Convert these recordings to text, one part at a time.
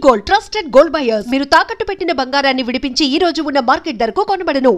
Gold trusted gold buyers మీరు తాకట్టు పెట్టిన బంగారాన్ని విడిపించి ఈ రోజు ఉన్న మార్కెట్ ధరకు కొనబడను.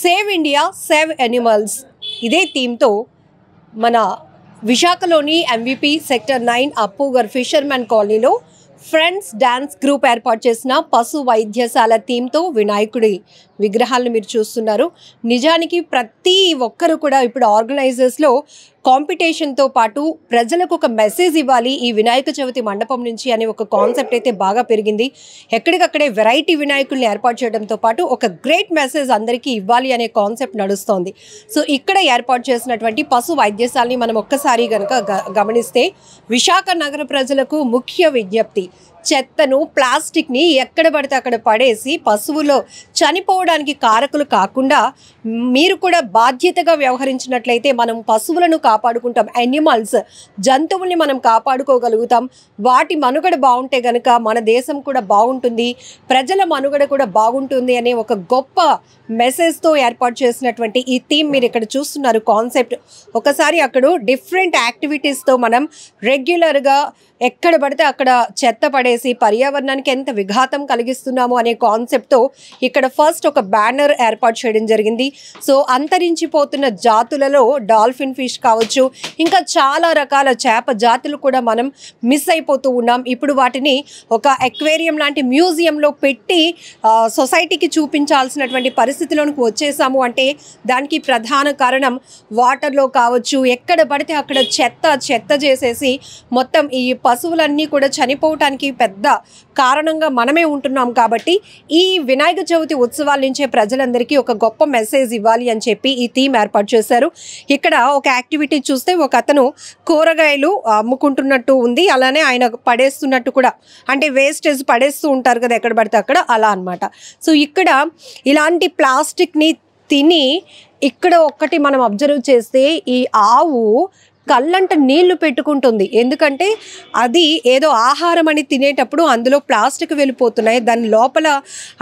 సేవ్ ఇండియా సేవ్ యానిమల్స్ ఇదే థీమ్తో మన విశాఖలోని ఎంవిపి సెక్టర్ 9 అప్పుగర్ ఫిషర్మెన్ కాలనీలో ఫ్రెండ్స్ డాన్స్ గ్రూప్ ఏర్పాటు చేసిన పశు వైద్యశాల థీమ్తో వినాయకుడి విగ్రహాలను మీరు చూస్తున్నారు. నిజానికి ప్రతి ఒక్కరు కూడా ఇప్పుడు ఆర్గనైజర్స్లో కాంపిటీషన్తో పాటు ప్రజలకు ఒక మెసేజ్ ఇవ్వాలి ఈ వినాయక చవితి మండపం నుంచి అనే ఒక కాన్సెప్ట్ అయితే బాగా పెరిగింది. ఎక్కడికక్కడే వెరైటీ వినాయకుల్ని ఏర్పాటు చేయడంతో పాటు ఒక గ్రేట్ మెసేజ్ అందరికీ ఇవ్వాలి అనే కాన్సెప్ట్ నడుస్తోంది. సో ఇక్కడ ఏర్పాటు చేసినటువంటి పశు వైద్యశాలని మనం ఒక్కసారి కనుక గమనిస్తే విశాఖ నగర ప్రజలకు ముఖ్య విజ్ఞప్తి, చెత్తను ప్లాస్టిక్ని ఎక్కడ పడితే అక్కడ పడేసి పశువులు చనిపోవడానికి కారకులు కాకుండా మీరు కూడా బాధ్యతగా వ్యవహరించినట్లయితే మనం పశువులను కాపాడుకుంటాం. యానిమల్స్ జంతువుల్ని మనం కాపాడుకోగలుగుతాం. వాటి మనుగడ బాగుంటే కనుక మన దేశం కూడా బాగుంటుంది, ప్రజల మనుగడ కూడా బాగుంటుంది అనే ఒక గొప్ప మెసేజ్తో ఏర్పాటు చేసినటువంటి ఈ థీమ్ మీరు ఇక్కడ చూస్తున్నారు. కాన్సెప్ట్ ఒకసారి అక్కడ డిఫరెంట్ యాక్టివిటీస్తో మనం రెగ్యులర్గా ఎక్కడ పడితే అక్కడ చెత్త పడేసి పర్యావరణానికి ఎంత విఘాతం కలిగిస్తున్నాము అనే కాన్సెప్ట్తో ఇక్కడ ఫస్ట్ ఒక బ్యానర్ ఏర్పాటు చేయడం జరిగింది. సో అంతరించిపోతున్న జాతులలో డాల్ఫిన్ ఫిష్ కావచ్చు, ఇంకా చాలా రకాల చేప జాతులు కూడా మనం మిస్ అయిపోతూ ఉన్నాం. ఇప్పుడు వాటిని ఒక అక్వేరియం లాంటి మ్యూజియంలో పెట్టి సొసైటీకి చూపించాల్సినటువంటి పరిస్థితిలోనికి వచ్చేసాము. అంటే దానికి ప్రధాన కారణం వాటర్లో కావచ్చు, ఎక్కడ పడితే అక్కడ చెత్త చేసేసి మొత్తం ఈ పశువులన్నీ కూడా చనిపోవటానికి పెద్ద కారణంగా మనమే ఉంటున్నాం. కాబట్టి ఈ వినాయక చవితి ఉత్సవాల నుంచే ప్రజలందరికీ ఒక గొప్ప మెసేజ్ ఇవ్వాలి అని చెప్పి ఈ థీమ్ ఏర్పాటు చేశారు. ఇక్కడ ఒక యాక్టివిటీ చూస్తే ఒక అతను కూరగాయలు అమ్ముకుంటున్నట్టు ఉంది, అలానే ఆయన పడేస్తున్నట్టు కూడా, అంటే వేస్టేజ్ పడేస్తూ ఉంటారు కదా ఎక్కడ పడితే అక్కడ, అలా అనమాట. సో ఇక్కడ ఇలాంటి ప్లాస్టిక్ని తిని ఇక్కడ ఒక్కటి మనం అబ్జర్వ్ చేస్తే ఈ ఆవు కళ్ళంట నీళ్లు పెట్టుకుంటుంది. ఎందుకంటే అది ఏదో ఆహారం అని తినేటప్పుడు అందులో ప్లాస్టిక్ వెళ్ళిపోతున్నాయి. దాని లోపల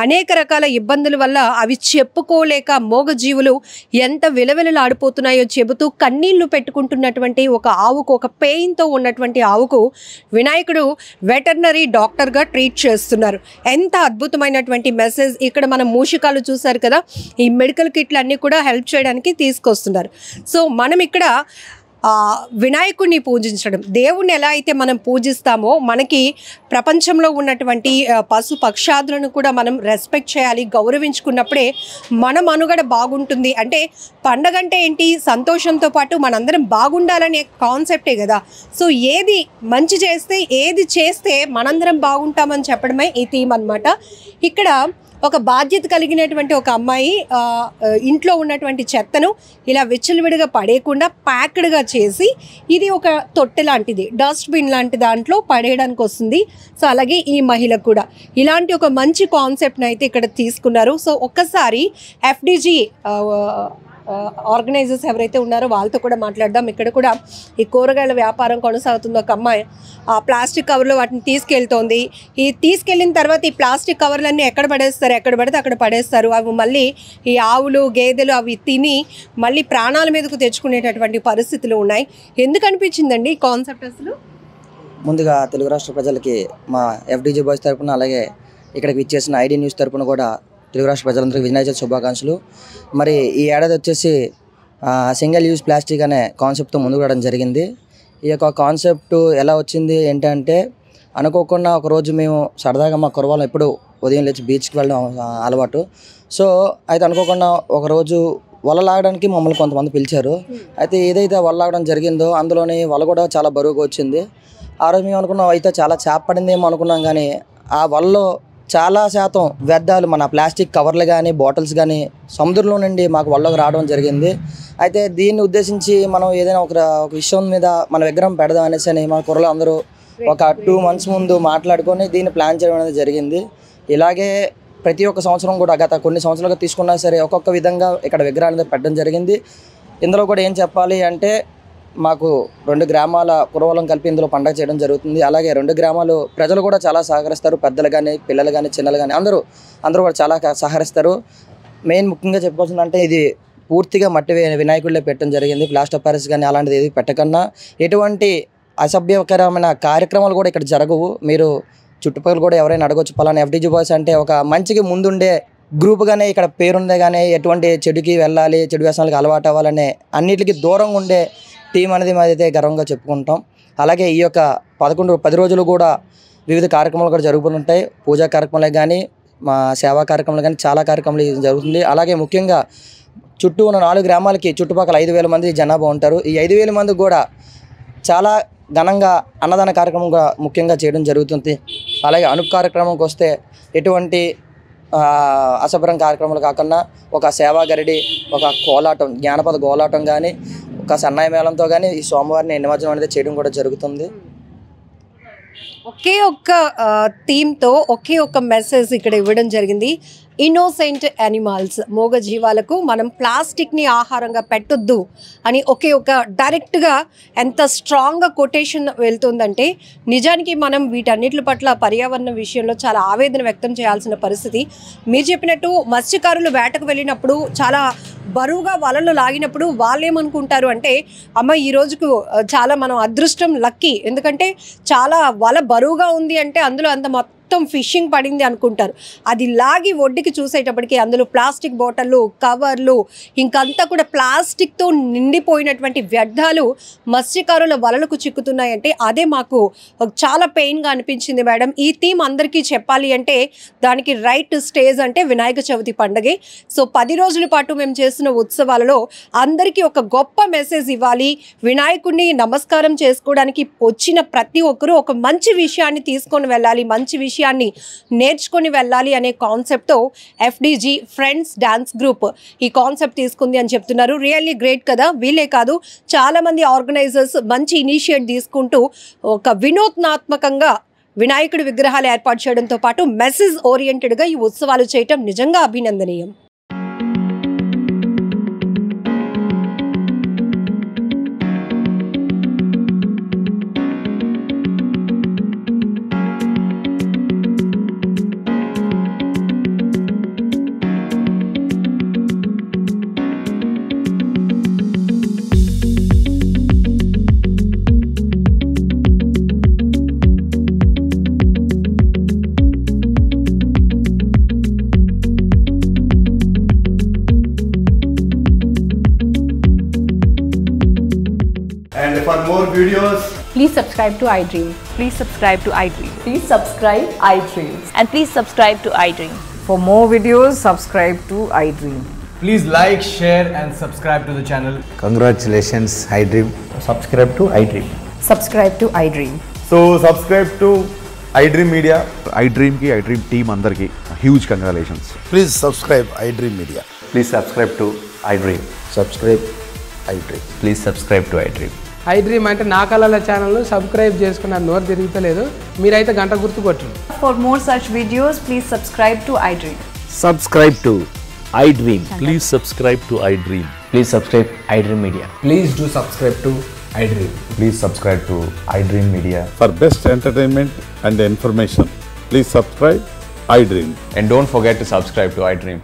అనేక రకాల ఇబ్బందుల వల్ల అవి చెప్పుకోలేక మూగజీవులు ఎంత విలవిలలాడిపోతున్నాయో చెబుతూ కన్నీళ్లు పెట్టుకుంటున్నటువంటి ఒక ఆవుకు, ఒక పెయిన్తో ఉన్నటువంటి ఆవుకు వినాయకుడు వెటర్నరీ డాక్టర్గా ట్రీట్ చేస్తున్నారు. ఎంత అద్భుతమైనటువంటి మెసేజ్. ఇక్కడ మనం మూషికాలు చూశారు కదా, ఈ మెడికల్ కిట్లు అన్నీ కూడా హెల్ప్ చేయడానికి తీసుకొస్తున్నారు. సో మనం ఇక్కడ వినాయకుడిని పూజించడం, దేవుణ్ణి ఎలా అయితే మనం పూజిస్తామో మనకి ప్రపంచంలో ఉన్నటువంటి పశు పక్షాదులను కూడా మనం రెస్పెక్ట్ చేయాలి, గౌరవించుకున్నప్పుడే మన మనుగడ బాగుంటుంది. అంటే పండగ అంటే ఏంటి, సంతోషంతో పాటు మనందరం బాగుండాలనే కాన్సెప్టే కదా. సో ఏది మంచి చేస్తే, ఏది చేస్తే మనందరం బాగుంటామని చెప్పడమే ఈ థీమ్ అన్నమాట. ఇక్కడ ఒక బాధ్యత కలిగినటువంటి ఒక అమ్మాయి ఇంట్లో ఉన్నటువంటి చెత్తను ఇలా విచ్చలవిడిగా పడేయకుండా ప్యాక్డ్గా చేసి ఇది ఒక తొట్టె లాంటిది, డస్ట్బిన్ లాంటి దాంట్లో పడేయడానికి వస్తుంది. సో అలాగే ఈ మహిళ కూడా ఇలాంటి ఒక మంచి కాన్సెప్ట్ని అయితే ఇక్కడ తీసుకున్నారు. సో ఒక్కసారి ఎఫ్డిజి ఆర్గనైజర్స్ ఎవరైతే ఉన్నారో వాళ్ళతో కూడా మాట్లాడదాం. ఇక్కడ కూడా ఈ కూరగాయల వ్యాపారం కొనసాగుతుంది. ఒక అమ్మాయి ఆ ప్లాస్టిక్ కవర్లో వాటిని తీసుకెళ్తోంది. ఈ తీసుకెళ్ళిన తర్వాత ఈ ప్లాస్టిక్ కవర్లన్నీ ఎక్కడ పడేస్తారు, ఎక్కడ పడితే అక్కడ పడేస్తారు. అవి మళ్ళీ ఈ ఆవులు గేదెలు అవి తిని మళ్ళీ ప్రాణాల మీదకు తెచ్చుకునేటటువంటి పరిస్థితులు ఉన్నాయి. ఎందుకు అనిపించిందండి ఈ కాన్సెప్ట్ అసలు? ముందుగా తెలుగు రాష్ట్ర ప్రజలకి మా ఎఫ్డిజి బాయ్స్ తరపున, అలాగే ఇక్కడికి ఇచ్చేసిన ఐడి న్యూస్ తరపున కూడా తెలుగు రాష్ట్ర ప్రజలందరికీ వినాయక చవితి శుభాకాంక్షలు. మరి ఈ ఏడాది వచ్చేసి సింగిల్ యూజ్ ప్లాస్టిక్ అనే కాన్సెప్ట్తో ముందుకు రావడం జరిగింది. ఈ యొక్క కాన్సెప్ట్ ఎలా వచ్చింది ఏంటంటే, అనుకోకుండా ఒకరోజు మేము సరదాగా మా కుర్రవాళ్ళం ఎప్పుడు ఉదయం లేచి బీచ్కి వెళ్ళడం అలవాటు. సో అయితే అనుకోకుండా ఒకరోజు వల లాగడానికి మమ్మల్ని కొంతమంది పిలిచారు. అయితే ఏదైతే వల లాగడం జరిగిందో అందులోని వల కూడా చాలా బరువుగా వచ్చింది. ఆ రోజు మేము అనుకున్నాం అయితే చాలా చేప పడిందేమో అనుకున్నాం, కానీ ఆ వలలో చాలా శాతం వ్యర్థాలు మన ప్లాస్టిక్ కవర్లు కానీ బాటిల్స్ కానీ సముద్రంలో నుండి మాకు వల్లకు రావడం జరిగింది. అయితే దీన్ని ఉద్దేశించి మనం ఏదైనా ఒక విషయం మీద మన విగ్రహం పెడదాం అనేసి అని మా కుర్రలు అందరూ ఒక 2 months ముందు మాట్లాడుకొని దీన్ని ప్లాన్ చేయడం అనేది జరిగింది. ఇలాగే ప్రతి ఒక్క సంవత్సరం కూడా గత కొన్ని సంవత్సరాలుగా తీసుకున్నా సరే ఒక్కొక్క విధంగా ఇక్కడ విగ్రహాన్ని పెట్టడం జరిగింది. ఇందులో కూడా ఏం చెప్పాలి అంటే మాకు 2 గ్రామాల కురవలం కలిపి ఇందులో పండుగ చేయడం జరుగుతుంది. అలాగే 2 గ్రామాలు ప్రజలు కూడా చాలా సహకరిస్తారు. పెద్దలు కానీ పిల్లలు కానీ చిన్నలు కానీ అందరూ కూడా చాలా సహకరిస్తారు. మెయిన్ ముఖ్యంగా చెప్పుకోవాల్సిందంటే ఇది పూర్తిగా మట్టి వినాయకుడిలో పెట్టడం జరిగింది. ప్లాస్టర్ ఆఫ్ ప్యారిస్ కానీ అలాంటిది ఏది పెట్టకన్నా ఎటువంటి అసభ్యకరమైన కార్యక్రమాలు కూడా ఇక్కడ జరగవు. మీరు చుట్టుపక్కల కూడా ఎవరైనా అడగొచ్చు, పలానా FDG బాయ్స్ అంటే ఒక మంచికి ముందుండే గ్రూప్గానే ఇక్కడ పేరుందే, కానీ ఎటువంటి చెడుకి వెళ్ళాలి, చెడు వ్యసనాలకు అలవాటు అవ్వాలనే అన్నిటికీ దూరంగా ఉండే టీం అనేది మాదైతే గర్వంగా చెప్పుకుంటాం. అలాగే ఈ యొక్క 10 రోజులు కూడా వివిధ కార్యక్రమాలు కూడా జరుగుతుంటాయి. పూజా కార్యక్రమాలే కానీ మా సేవా కార్యక్రమాలు కానీ చాలా కార్యక్రమాలు జరుగుతుంది. అలాగే ముఖ్యంగా చుట్టూ ఉన్న 4 గ్రామాలకి చుట్టుపక్కల 5,000 మంది జనాభా ఉంటారు. ఈ 5,000 మందికి కూడా చాలా ఘనంగా అన్నదాన కార్యక్రమం ముఖ్యంగా చేయడం జరుగుతుంది. అలాగే అణుపు కార్యక్రమంకి వస్తే ఎటువంటి అశుభ్రం కార్యక్రమాలు కాకుండా ఒక సేవా గరిడి, ఒక కోలాటం, జ్ఞానపద కోలాటం కానీ ఒక సన్నాయి మేళంతో కానీ ఈ సోమవారిని నిమజ్జనం అనేది చేయడం కూడా జరుగుతుంది. ఒకే ఒక్క థీమ్తో ఒకే ఒక్క మెసేజ్ ఇక్కడ ఇవ్వడం జరిగింది. ఇన్నోసెంట్ యానిమల్స్, మూగ జీవాలకు మనం ప్లాస్టిక్ని ఆహారంగా పెట్టొద్దు అని ఒకే ఒక డైరెక్ట్గా ఎంత స్ట్రాంగ్గా కొటేషన్ వెళ్తుందంటే నిజానికి మనం వీటన్నిటి పట్ల పర్యావరణ విషయంలో చాలా ఆవేదన వ్యక్తం చేయాల్సిన పరిస్థితి. మీరు చెప్పినట్టు మత్స్యకారులు వేటకు వెళ్ళినప్పుడు చాలా బరువుగా వలలు లాగినప్పుడు వాళ్ళు ఏమనుకుంటారు అంటే అమ్మ ఈ రోజుకు చాలా మనం అదృష్టం లక్కీ, ఎందుకంటే చాలా వల బరువుగా ఉంది అంటే అందులో అంత మొత్తం ఫిషింగ్ పడింది అనుకుంటారు. అది లాగి ఒడ్డుకి చూసేటప్పటికి అందులో ప్లాస్టిక్ బాటిళ్ళు, కవర్లు, ఇంకంతా కూడా ప్లాస్టిక్తో నిండిపోయినటువంటి వ్యర్థాలు మత్స్యకారుల వలలకు చిక్కుతున్నాయంటే అదే మాకు చాలా పెయిన్గా అనిపించింది మేడం. ఈ థీమ్ అందరికీ చెప్పాలి అంటే దానికి రైట్ స్టేజ్ అంటే వినాయక చవితి పండుగే. సో 10 రోజుల పాటు మేము చేస్తున్న ఉత్సవాలలో అందరికీ ఒక గొప్ప మెసేజ్ ఇవ్వాలి. వినాయకుడిని నమస్కారం చేసుకోవడానికి వచ్చిన ప్రతి ఒక్కరూ ఒక మంచి విషయాన్ని తీసుకొని వెళ్ళాలి, మంచి విషయాన్ని నేర్చుకొని వెళ్ళాలి అనే కాన్సెప్ట్తో FDG ఫ్రెండ్స్ డాన్స్ గ్రూప్ ఈ కాన్సెప్ట్ తీసుకుంది అని చెప్తున్నారు. రియల్లీ గ్రేట్ కదా. వీళ్ళే కాదు చాలామంది ఆర్గనైజర్స్ మంచి ఇనిషియేట్ తీసుకుంటూ ఒక వినూత్నాత్మకంగా వినాయకుడి విగ్రహాలు ఏర్పాటు చేయడంతో పాటు మెసేజ్ ఓరియంటెడ్గా ఈ ఉత్సవాలు చేయటం నిజంగా అభినందనీయం. And for more videos, please subscribe to iDream. Please subscribe to iDream. Please subscribe iDream. And please subscribe to iDream. For more videos, subscribe to iDream. please like, share and subscribe to the channel. Congratulations, iDream. Subscribe to iDream. Subscribe to iDream. So subscribe to iDream Media. iDream ki iDream team andarki huge congratulations. Please subscribe iDream Media. Please subscribe to iDream. Subscribe iDream. Please subscribe to iDream. iDream అంటే నా కళల channel subscribe చేసుకున్న నోరు తిరుగుతలేదు, మీరైతే గంట గుర్తు కొట్టండి. For more such videos, please subscribe to iDream. Subscribe to iDream. Please subscribe to iDream. Please subscribe iDream Media. Please do subscribe to iDream. Please subscribe to iDream Media. For best entertainment and information, please subscribe iDream. And don't forget to subscribe to iDream.